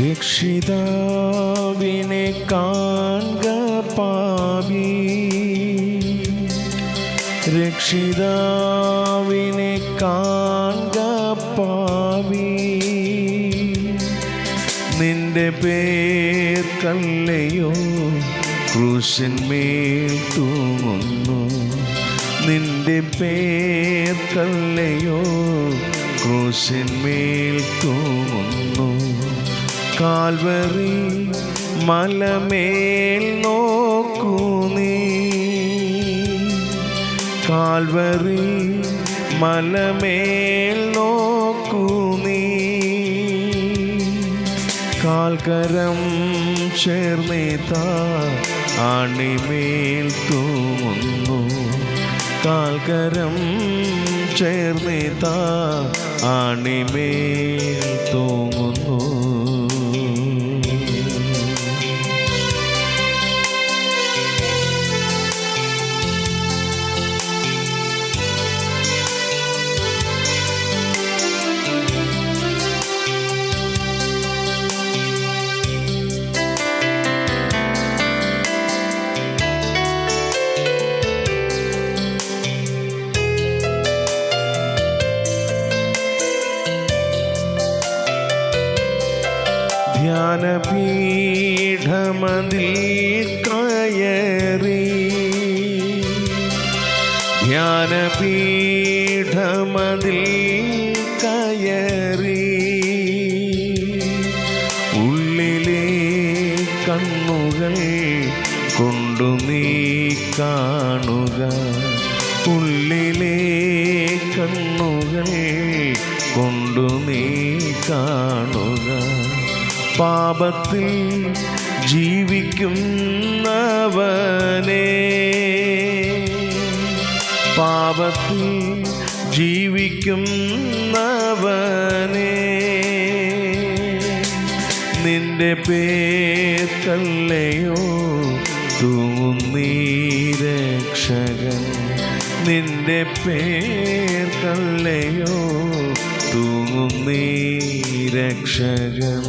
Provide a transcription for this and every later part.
രക്ഷിതാവിനെ കാൺക പാപി, രക്ഷിതാവിനെ കാൺക പാപി. നിന്റെ പേർക്കല്ലയോ ക്രൂശന്മേൽ തൂങ്ങുന്നു, നിന്റെ പേർക്കല്ലയോ ക്രൂശന്മേൽ തൂങ്ങുന്നു. കാൽവറി മലമേൽ നോക്കൂ നീ, കാൽവറി മലമേൽ നോക്കൂ നീ. കാൽക്കരം ചേർന്നേതാ ആണിമേൽ തൂങ്ങുന്നു, കാൽക്കരം ചേർന്നേതാ ആണിമേൽ തൂങ്ങുന്നു. ധ്യാനപീഠമതിൽ കയറി, ധ്യാനപീഠമതിൽ കയറി. ഉള്ളിലെ കണ്ണുകൾ കൊണ്ടു നീ കാണുക, ഉള്ളിലെ കണ്ണുകൾ കൊണ്ടു നീ കാണുക. പാപത്തിൽ ജീവിക്കുന്നവനെ, പാപത്തിൽ ജീവിക്കുന്നവനെ, നിന്റെ പേർക്കല്ലയോ തൂങ്ങുന്നീ രക്ഷകൻ, നിന്റെ പേർക്കല്ലയോ തൂങ്ങുന്നീ രക്ഷകൻ.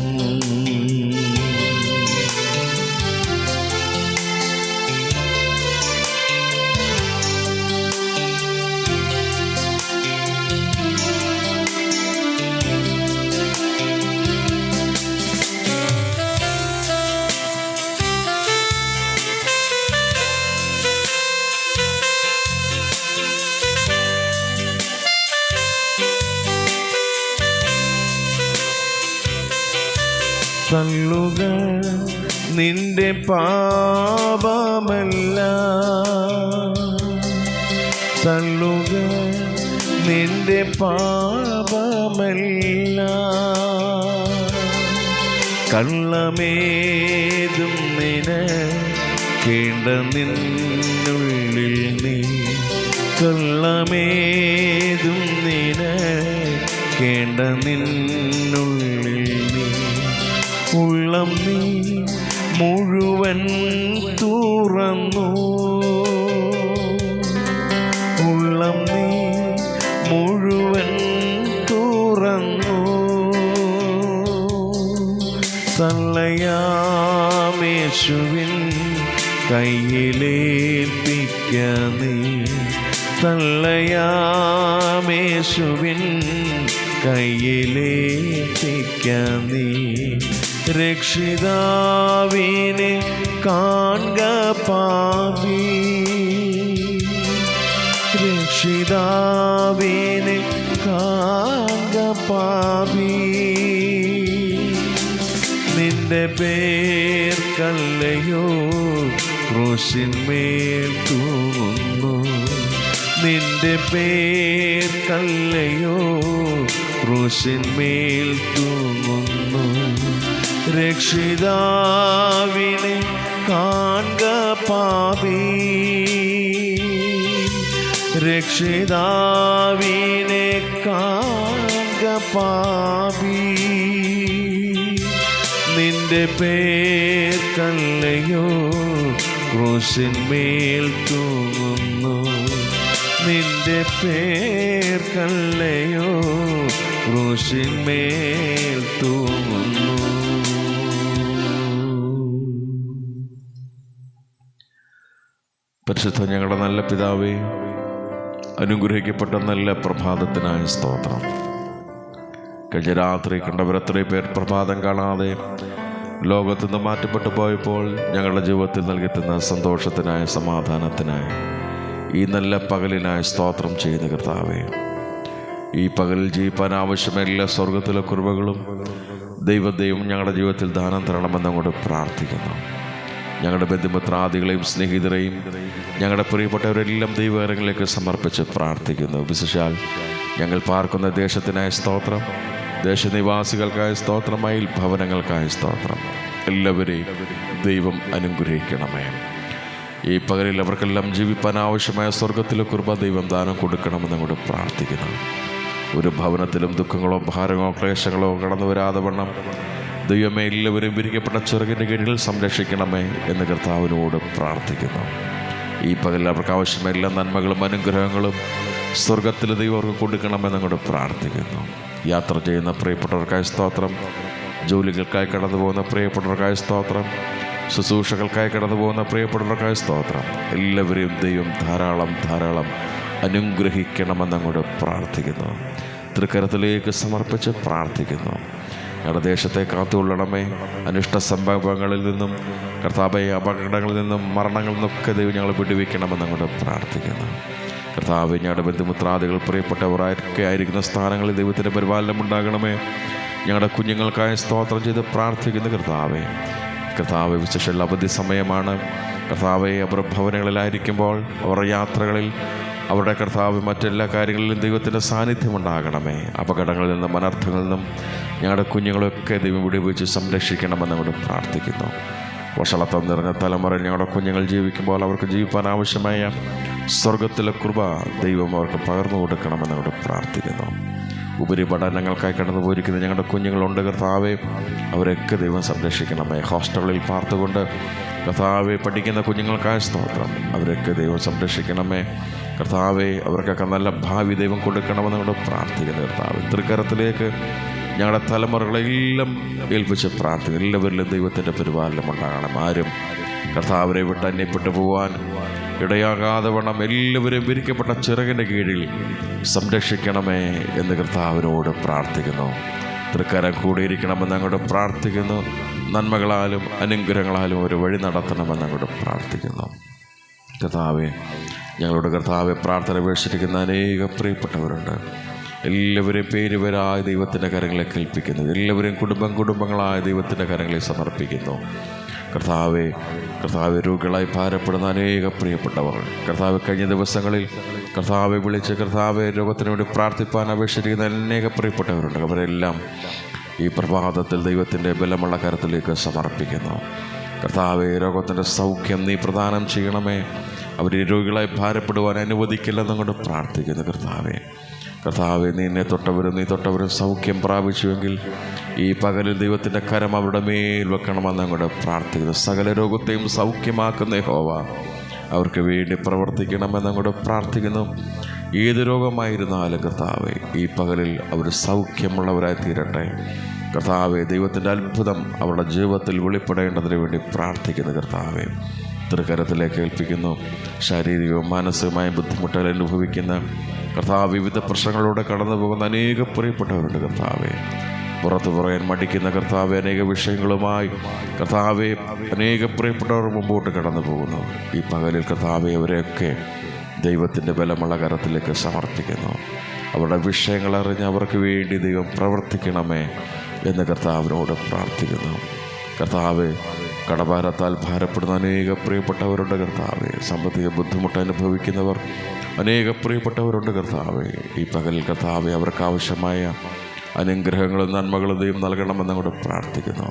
തള്ളുക നിന്റെ പാപമെല്ലാം, തള്ളുക നിന്റെ പാപമെല്ലാം. കള്ളമേതും നിനക്കേണ്ട നിന്നുള്ളിൽ നീ, കള്ളമേതും നിനക്കേണ്ട നിന്നുള്ളിൽ നീ. ഉള്ളം നീ മുഴുവൻ തുറന്നു, ഉള്ളം നീ മുഴുവൻ തുറന്നു. തള്ളയാമേശുവിൻ കയ്യിലേൽപ്പിക്ക നീ, തള്ളയാമേശുവിൻ കയ്യിലേൽപ്പിക്ക നീ. രക്ഷിതാവിനെ കാൺക പാപി, രക്ഷിതാവിനെ കാൺക പാപി. നിന്റെ പേർക്കല്ലയോ ക്രൂശിന്മേൽ തൂങ്ങുന്നു, നിന്റെ പേർക്കല്ലയോ ക്രൂശിന്മേൽ തൂങ്ങുന്നു. രക്ഷിതാവിനെ കാൺക പാപി, രക്ഷിതാവിനെ കാൺക പാപി. നിന്റെ പേർക്കല്ലയോ ക്രൂശിന്മേൽ തൂങ്ങുന്നു, നിന്റെ പേർക്കല്ലയോ ക്രൂശിന്മേൽ തൂങ്ങുന്നു. പരിശുദ്ധ ഞങ്ങളുടെ നല്ല പിതാവേ, അനുഗ്രഹിക്കപ്പെട്ട നല്ല പ്രഭാതത്തിനായ സ്തോത്രം. കഴിഞ്ഞ രാത്രി കണ്ടവരത്രയും പേർ പ്രഭാതം കാണാതെ ലോകത്തു നിന്ന് മാറ്റപ്പെട്ടു പോയപ്പോൾ ഞങ്ങളുടെ ജീവിതത്തിൽ നൽകിത്തുന്ന സന്തോഷത്തിനായ, സമാധാനത്തിനായി, ഈ നല്ല പകലിനായി സ്തോത്രം ചെയ്യുന്ന കർത്താവേ, ഈ പകലിൽ ജീവിപ്പാൻ ആവശ്യമായ എല്ലാ സ്വർഗത്തിലെ കൃപകളും ദൈവം ഞങ്ങളുടെ ജീവിതത്തിൽ ദാനം തരണമെന്ന് അങ്ങോട്ട് പ്രാർത്ഥിക്കുന്നു. ഞങ്ങളുടെ ബന്ധുമിത്രാദികളെയും സ്നേഹിതരെയും ഞങ്ങളുടെ പ്രിയപ്പെട്ടവരെല്ലാം ദൈവകരങ്ങളിലേക്ക് സമർപ്പിച്ച് പ്രാർത്ഥിക്കുന്നു. വിശേഷാൽ ഞങ്ങൾ പാർക്കുന്ന ദേശത്തിനായ സ്തോത്രം, ദേശനിവാസികൾക്കായ സ്തോത്രം, അയൽ ഭവനങ്ങൾക്കായ സ്തോത്രം. എല്ലാവരെയും ദൈവം അനുഗ്രഹിക്കണമേ. ഈ പകലിൽ അവർക്കെല്ലാം ജീവിപ്പാൻ ആവശ്യമായ സ്വർഗത്തിലെ കൃപ ദൈവം ദാനം കൊടുക്കണമെന്ന് അങ്ങോട്ട് പ്രാർത്ഥിക്കുന്നു. ഒരു ഭവനത്തിലും ദുഃഖങ്ങളോ ഭാരങ്ങളോ ക്ലേശങ്ങളോ കടന്നു വരാതെ വണ്ണം ദൈവമേ എല്ലാവരും വിരിക്കപ്പെട്ട ചെറുകിൻ്റെ കീഴിൽ സംരക്ഷിക്കണമേ എന്ന് കർത്താവിനോട് പ്രാർത്ഥിക്കുന്നു. ഈ പകലിൽ അവർക്ക് ആവശ്യമായ എല്ലാ നന്മകളും അനുഗ്രഹങ്ങളും സ്വർഗത്തിൽ ദൈവം അവർക്ക് കൊടുക്കണമെന്ന് അങ്ങോട്ട് പ്രാർത്ഥിക്കുന്നു. യാത്ര ചെയ്യുന്ന പ്രിയപ്പെട്ടവർക്കായ സ്തോത്രം, ജോലികൾക്കായി കടന്നു പോകുന്ന പ്രിയപ്പെട്ടവർക്കായ സ്തോത്രം, ശുശ്രൂഷകൾക്കായി കടന്നു പോകുന്ന പ്രിയപ്പെട്ടവർക്കായ സ്തോത്രം. എല്ലാവരെയും ദൈവം ധാരാളം അനുഗ്രഹിക്കണമെന്ന് അങ്ങോട്ട് പ്രാർത്ഥിക്കുന്നു. തൃക്കരത്തിലേക്ക് സമർപ്പിച്ച് പ്രാർത്ഥിക്കുന്നു. ഞങ്ങളുടെ ദേശത്തെ കാത്തുകൊള്ളണമേ. അനിഷ്ട സംഭവങ്ങളിൽ നിന്നും കർത്താവേ, അപകടങ്ങളിൽ നിന്നും മരണങ്ങളിൽ നിന്നൊക്കെ ദൈവം ഞങ്ങൾ വിടുവിക്കണമെന്ന് അങ്ങോട്ട് പ്രാർത്ഥിക്കുന്നു. കർത്താവേ, ഞങ്ങളുടെ ബന്ധുമിത്രാദികൾ പ്രിയപ്പെട്ടവരൊക്കെ ആയിരിക്കുന്ന സ്ഥാനങ്ങളിൽ ദൈവത്തിൻ്റെ പരിപാലനം ഉണ്ടാകണമേ. ഞങ്ങളുടെ കുഞ്ഞുങ്ങൾക്കായി സ്തോത്രം ചെയ്ത് പ്രാർത്ഥിക്കുന്ന കർത്താവേ, വിശേഷ അവധി സമയമാണ്. കർത്താവേ, അവർ ഭവനങ്ങളിലായിരിക്കുമ്പോൾ അവരുടെ യാത്രകളിൽ അവരുടെ കർത്താവ് മറ്റെല്ലാ കാര്യങ്ങളിലും ദൈവത്തിൻ്റെ സാന്നിധ്യം ഉണ്ടാകണമേ. അപകടങ്ങളിൽ നിന്നും അനർത്ഥങ്ങളിൽ നിന്നും ഞങ്ങളുടെ കുഞ്ഞുങ്ങളൊക്കെ ദൈവം വിടുവിച്ച് സംരക്ഷിക്കണമെന്ന് അങ്ങോട്ട് പ്രാർത്ഥിക്കുന്നു. വഷളത്വം നിറഞ്ഞ തലമുറയിൽ ഞങ്ങളുടെ കുഞ്ഞുങ്ങൾ ജീവിക്കുമ്പോൾ അവർക്ക് ജീവിക്കാൻ ആവശ്യമായ സ്വർഗത്തിലെ കൃപ ദൈവം അവർക്ക് പകർന്നു കൊടുക്കണമെന്ന് അങ്ങോട്ട് പ്രാർത്ഥിക്കുന്നു. ഉപരിപഠനങ്ങൾക്കായി കടന്നു പോയിരിക്കുന്ന ഞങ്ങളുടെ കുഞ്ഞുങ്ങളുണ്ട് കർത്താവേ, അവരൊക്കെ ദൈവം സംരക്ഷിക്കണമേ. ഹോസ്റ്റലുകളിൽ പാർത്തുകൊണ്ട് കർത്താവെ പഠിക്കുന്ന കുഞ്ഞുങ്ങൾക്കായ സ്തോത്രം, അവരൊക്കെ ദൈവം സംരക്ഷിക്കണമേ. കർത്താവെ, അവർക്കൊക്കെ നല്ല ഭാവി ദൈവം കൊടുക്കണമെന്ന് കൊണ്ട് പ്രാർത്ഥിക്കുന്ന കർത്താവ്, തൃക്കരത്തിലേക്ക് ഞങ്ങളുടെ തലമുറകളെല്ലാം ഏൽപ്പിച്ച് പ്രാർത്ഥിക്കുന്നു. എല്ലാവരിലും ദൈവത്തിൻ്റെ പരിപാലനം ഉണ്ടാകണം. ആരും കർത്താവരെ വിട്ട് അന്യപ്പെട്ടു പോകാൻ ഇടയാകാതെ വണ്ണം എല്ലാവരും വിരിക്കപ്പെട്ട ചിറകിൻ്റെ കീഴിൽ സംരക്ഷിക്കണമേ എന്ന് കർത്താവിനോട് പ്രാർത്ഥിക്കുന്നു. തൃക്കരം കൂടിയിരിക്കണമെന്ന് അങ്ങോട്ട് പ്രാർത്ഥിക്കുന്നു. നന്മകളാലും അനുഗ്രഹങ്ങളാലും ഒരു വഴി നടത്തണമെന്ന് അങ്ങോട്ട് പ്രാർത്ഥിക്കുന്നു. കർത്താവെ, ഞങ്ങളുടെ കർത്താവെ, പ്രാർത്ഥന ഉപേക്ഷിച്ചിരിക്കുന്ന അനേക പ്രിയപ്പെട്ടവരുണ്ട്. എല്ലാവരെയും പേരുപേരായ ദൈവത്തിൻ്റെ കരങ്ങളെ കേൾപ്പിക്കുന്നു. എല്ലാവരെയും കുടുംബങ്ങളായ ദൈവത്തിൻ്റെ കരങ്ങളിൽ സമർപ്പിക്കുന്നു. കർത്താവെ, രോഗികളായി ഭാരപ്പെടുന്ന അനേക പ്രിയപ്പെട്ടവർ, കർത്താവ് കഴിഞ്ഞ ദിവസങ്ങളിൽ കർത്താവെ വിളിച്ച് കർത്താവെ രോഗത്തിന് വേണ്ടി പ്രാർത്ഥിപ്പാൻ അപേക്ഷിച്ചിരിക്കുന്ന അനേക പ്രിയപ്പെട്ടവരുണ്ട്. അവരെല്ലാം ഈ പ്രഭാതത്തിൽ ദൈവത്തിൻ്റെ ബലമുള്ള കരത്തിലേക്ക് സമർപ്പിക്കുന്നു. കർത്താവെ, രോഗത്തിൻ്റെ സൗഖ്യം നീ പ്രദാനം ചെയ്യണമേ. അവർ രോഗികളായി ഭാരപ്പെടുവാൻ അനുവദിക്കില്ലെന്നുകൊണ്ട് പ്രാർത്ഥിക്കുന്നു. കർത്താവെ, നീ തൊട്ടവരും സൗഖ്യം പ്രാപിച്ചുവെങ്കിൽ ഈ പകലിൽ ദൈവത്തിൻ്റെ കരം അവരുടെ മേൽ വെക്കണമെന്ന് അങ്ങോട്ട് പ്രാർത്ഥിക്കുന്നു. സകല രോഗത്തെയും സൗഖ്യമാക്കുന്ന യഹോവ അവർക്ക് വേണ്ടി പ്രവർത്തിക്കണമെന്ന് അങ്ങോട്ട് പ്രാർത്ഥിക്കുന്നു. ഏത് രോഗമായിരുന്നാലും കർത്താവെ, ഈ പകലിൽ അവർ സൗഖ്യമുള്ളവരായി തീരട്ടെ. കർത്താവെ, ദൈവത്തിൻ്റെ അത്ഭുതം അവരുടെ ജീവിതത്തിൽ വെളിപ്പെടേണ്ടതിന് വേണ്ടി പ്രാർത്ഥിക്കുന്നു. കർത്താവെ, തൃക്കരത്തിലേക്ക് ഏൽപ്പിക്കുന്നു. ശാരീരികവും മാനസികമായ ബുദ്ധിമുട്ടുകൾ അനുഭവിക്കുന്ന കർത്താവ്, വിവിധ പ്രശ്നങ്ങളിലൂടെ കടന്നു പോകുന്ന അനേക പ്രിയപ്പെട്ടവരുണ്ട്. കർത്താവെ, പുറത്തു പറയാൻ മടിക്കുന്ന കർത്താവെ, അനേക വിഷയങ്ങളുമായി കർത്താവെ അനേക പ്രിയപ്പെട്ടവർ മുമ്പോട്ട് കടന്നു പോകുന്നു. ഈ പകലിൽ കർത്താവെ, അവരെയൊക്കെ ദൈവത്തിൻ്റെ ബലമുള്ള കരത്തിലേക്ക് സമർപ്പിക്കുന്നു. അവരുടെ വിഷയങ്ങൾ അറിഞ്ഞ് അവർക്ക് വേണ്ടി ദൈവം പ്രവർത്തിക്കണമേ എന്ന് കർത്താവിനോട് പ്രാർത്ഥിക്കുന്നു. കർത്താവെ, കടഭാരത്താൽ ഭാരപ്പെടുന്ന അനേക പ്രിയപ്പെട്ടവരുണ്ട്. കർത്താവെ, സാമ്പത്തിക ബുദ്ധിമുട്ട് അനുഭവിക്കുന്നവർ അനേക പ്രിയപ്പെട്ടവരുണ്ട്. കർത്താവെ, ഈ പകലിൽ കർത്താവെ അവർക്ക് ആവശ്യമായ അനുഗ്രഹങ്ങളും നന്മകളും ദൈവം നൽകണമെന്ന് അങ്ങോട്ട് പ്രാർത്ഥിക്കുന്നു.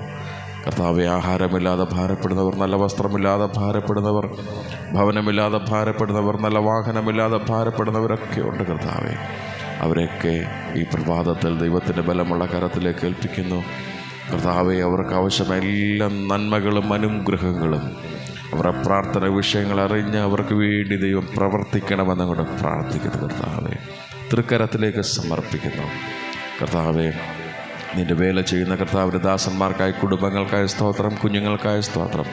കർത്താവെ, ആഹാരമില്ലാതെ ഭാരപ്പെടുന്നവർ, നല്ല വസ്ത്രമില്ലാതെ ഭാരപ്പെടുന്നവർ, ഭവനമില്ലാതെ ഭാരപ്പെടുന്നവർ, നല്ല വാഹനമില്ലാതെ ഭാരപ്പെടുന്നവരൊക്കെ ഉണ്ട്. കർത്താവെ, അവരെയൊക്കെ ഈ പ്രഭാതത്തിൽ ദൈവത്തിൻ്റെ ബലമുള്ള കരത്തിലേക്ക് ഏൽപ്പിക്കുന്നു. കർത്താവെ, അവർക്ക് ആവശ്യമായ എല്ലാ നന്മകളും അനുഗ്രഹങ്ങളും അവരുടെ പ്രാർത്ഥന വിഷയങ്ങൾ അറിഞ്ഞ് അവർക്ക് വേണ്ടി ദൈവം പ്രവർത്തിക്കണമെന്ന് അങ്ങോട്ട് പ്രാർത്ഥിക്കുന്നു. കർത്താവെ, തൃക്കരത്തിലേക്ക് സമർപ്പിക്കുന്നു. കർത്താവെ, നിൻ്റെ വേല ചെയ്യുന്ന കർത്താവിൻ്റെ ദാസന്മാർക്കായി, കുടുംബങ്ങൾക്കായ സ്തോത്രം, കുഞ്ഞുങ്ങൾക്കായ സ്തോത്രം.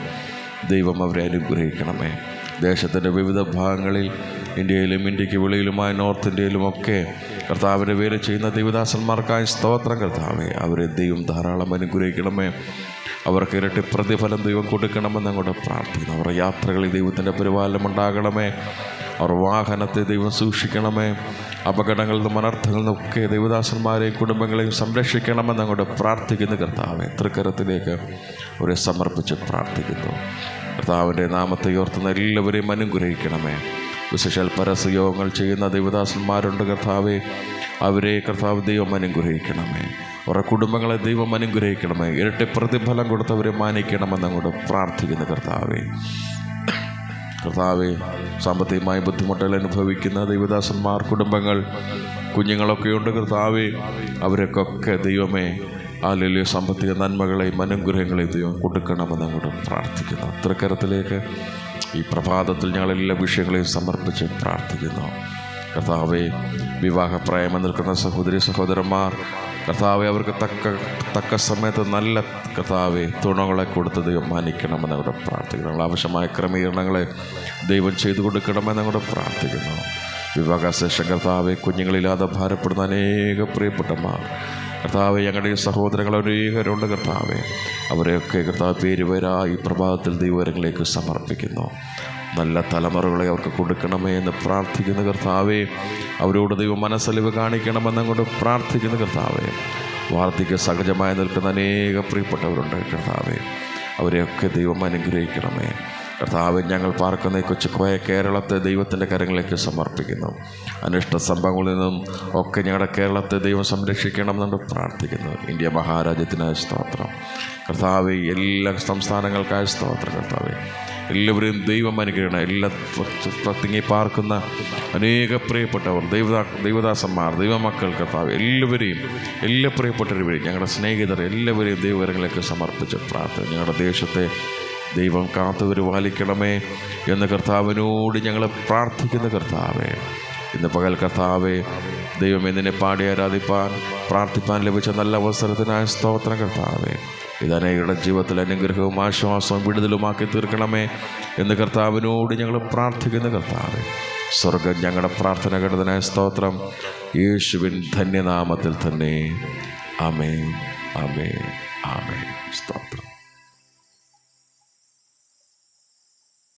ദൈവം അവരെ അനുഗ്രഹിക്കണമേ. ദേശത്തിൻ്റെ വിവിധ ഭാഗങ്ങളിൽ ഇന്ത്യയിലും ഇന്ത്യക്ക് വെളിയിലുമായ നോർത്ത് ഇന്ത്യയിലുമൊക്കെ കർത്താവിൻ്റെ വേല ചെയ്യുന്ന ദൈവദാസന്മാർക്കായി സ്തോത്രം കർത്താവേ. അവരെ ദൈവം ധാരാളം അനുഗ്രഹിക്കണമേ. അവർക്ക് ഇരട്ടി പ്രതിഫലം ദൈവം കൊടുക്കണമെന്ന് അങ്ങോട്ട് പ്രാർത്ഥിക്കുന്നു. അവരുടെ യാത്രകളിൽ ദൈവത്തിൻ്റെ പരിപാലനം ഉണ്ടാകണമേ. അവർ വാഹനത്തെ ദൈവം സൂക്ഷിക്കണമേ. അപകടങ്ങളിൽ നിന്നും അനർത്ഥങ്ങളിൽ നിന്നൊക്കെ ദൈവദാസന്മാരെയും കുടുംബങ്ങളെയും സംരക്ഷിക്കണമെന്ന് അങ്ങോട്ട് പ്രാർത്ഥിക്കുന്നു കർത്താവെ. തൃക്കരത്തിലേക്ക് അവരെ സമർപ്പിച്ച് പ്രാർത്ഥിക്കുന്നു. കർത്താവിൻ്റെ നാമത്തെ ഉയർത്തുന്ന എല്ലാവരെയും അനുഗ്രഹിക്കണമേ. വിശേഷാൽ പരസ്യയോഗങ്ങൾ ചെയ്യുന്ന ദൈവദാസന്മാരുണ്ട് കർത്താവെ. അവരെ കർത്താവ് ദൈവം അനുഗ്രഹിക്കണമേ. അവരുടെ കുടുംബങ്ങളെ ദൈവം അനുഗ്രഹിക്കണമേ. ഇരട്ടി പ്രതിഫലം കൊടുത്തവരെ മാനിക്കണമെന്ന് അങ്ങോട്ട് പ്രാർത്ഥിക്കുന്നു കർത്താവെ. കർത്താവെ, സാമ്പത്തികമായി ബുദ്ധിമുട്ടുകൾ അനുഭവിക്കുന്ന ദൈവദാസന്മാർ, കുടുംബങ്ങൾ, കുഞ്ഞുങ്ങളൊക്കെയുണ്ട് കർത്താവെ. അവരൊക്കെ ദൈവമേ ആലിലെ സാമ്പത്തിക നന്മകളെയും അനുഗ്രഹങ്ങളെയും ദൈവം കൊടുക്കണമെന്ന് അങ്ങോട്ട് പ്രാർത്ഥിക്കുന്നു. തൃക്കരത്തിലേക്ക് ഈ പ്രഭാതത്തിൽ ഞങ്ങളെല്ലാ വിഷയങ്ങളെയും സമർപ്പിച്ച് പ്രാർത്ഥിക്കുന്നു കർത്താവെ. വിവാഹപ്രായം നിൽക്കുന്ന സഹോദരി സഹോദരന്മാർ കർത്താവെ, അവർക്ക് തക്ക സമയത്ത് നല്ല കർത്താവെ തുണകളെ കൊടുത്ത് ദൈവം മാനിക്കണമെന്ന് അവിടെ പ്രാർത്ഥിക്കുന്നു. ആവശ്യമായ ക്രമീകരണങ്ങളെ ദൈവം ചെയ്തു കൊടുക്കണമെന്ന് അങ്ങോട്ട് പ്രാർത്ഥിക്കുന്നു. വിവാഹശേഷം കർത്താവെ, കുഞ്ഞുങ്ങളില്ലാതെ ഭാരപ്പെടുന്ന അനേക പ്രിയപ്പെട്ടമാർ കർത്താവെ, ഞങ്ങളുടെ ഈ സഹോദരങ്ങൾ അനേകരുണ്ട് കർത്താവെ. അവരെയൊക്കെ കർത്താവ് പേരുപേരായി ഈ പ്രഭാതത്തിൽ ദൈവങ്ങളിലേക്ക് സമർപ്പിക്കുന്നു. നല്ല തലമുറകളെ അവർക്ക് കൊടുക്കണമേ എന്ന് പ്രാർത്ഥിക്കുന്ന കർത്താവെ. അവരോട് ദൈവം മനസ്സലിവ് കാണിക്കണമെന്ന് അങ്ങോട്ട് പ്രാർത്ഥിക്കുന്ന കർത്താവെ. വാർദ്ധക്യ സഹജമായി നിൽക്കുന്ന അനേക പ്രിയപ്പെട്ടവരുണ്ട് കർത്താവെ. അവരെയൊക്കെ ദൈവം അനുഗ്രഹിക്കണമേ കർത്താവെ. ഞങ്ങൾ പാർക്കുന്ന കൊച്ചുകോയ കേരളത്തെ ദൈവത്തിൻ്റെ കരങ്ങളിലേക്ക് സമർപ്പിക്കുന്നു. അനിഷ്ട സംഭവങ്ങളിൽ നിന്നും ഒക്കെ ഞങ്ങളുടെ കേരളത്തെ ദൈവം സംരക്ഷിക്കണമെന്നുണ്ട് പ്രാർത്ഥിക്കുന്നു. ഇന്ത്യ മഹാരാജ്യത്തിനായ സ്തോത്രം കർത്താവെ. എല്ലാ സംസ്ഥാനങ്ങൾക്കായ സ്തോത്രം കർത്താവെ. എല്ലാവരെയും ദൈവം അനുഗ്രഹിക്കണം. എല്ലാ തിങ്ങി പാർക്കുന്ന അനേക പ്രിയപ്പെട്ടവർ, ദൈവദാസന്മാർ, ദൈവമക്കൾ കർത്താവ്, എല്ലാവരെയും, എല്ലാ പ്രിയപ്പെട്ടവരെയും, ഞങ്ങളുടെ സ്നേഹിതർ എല്ലാവരെയും ദൈവകരങ്ങളിലേക്ക് സമർപ്പിച്ച് പ്രാർത്ഥന. ഞങ്ങളുടെ ദേശത്തെ ദൈവം കാത്തുപരിപാലിക്കണമേ എന്ന് കർത്താവിനോട് ഞങ്ങൾ പ്രാർത്ഥിക്കുന്ന കർത്താവേ. ഇന്ന് പകൽ കർത്താവെ, ദൈവം എന്നിനെ പാടി ആരാധിപ്പാൻ പ്രാർത്ഥിപ്പാൻ ലഭിച്ച നല്ല അവസരത്തിനായ സ്തോത്രം കർത്താവേ. ഇതനേകരുടെ ജീവിതത്തിൽ അനുഗ്രഹവും ആശ്വാസവും വിടുതലുമാക്കി തീർക്കണമേ എന്ന് കർത്താവിനോട് ഞങ്ങൾ പ്രാർത്ഥിക്കുന്ന കർത്താവേ. സ്വർഗം ഞങ്ങളുടെ പ്രാർത്ഥന കേട്ടതിനായ സ്തോത്രം. യേശുവിൻ ധന്യനാമത്തിൽ തന്നെ. ആമേൻ, ആമേൻ, ആമേൻ. സ്തോത്രം.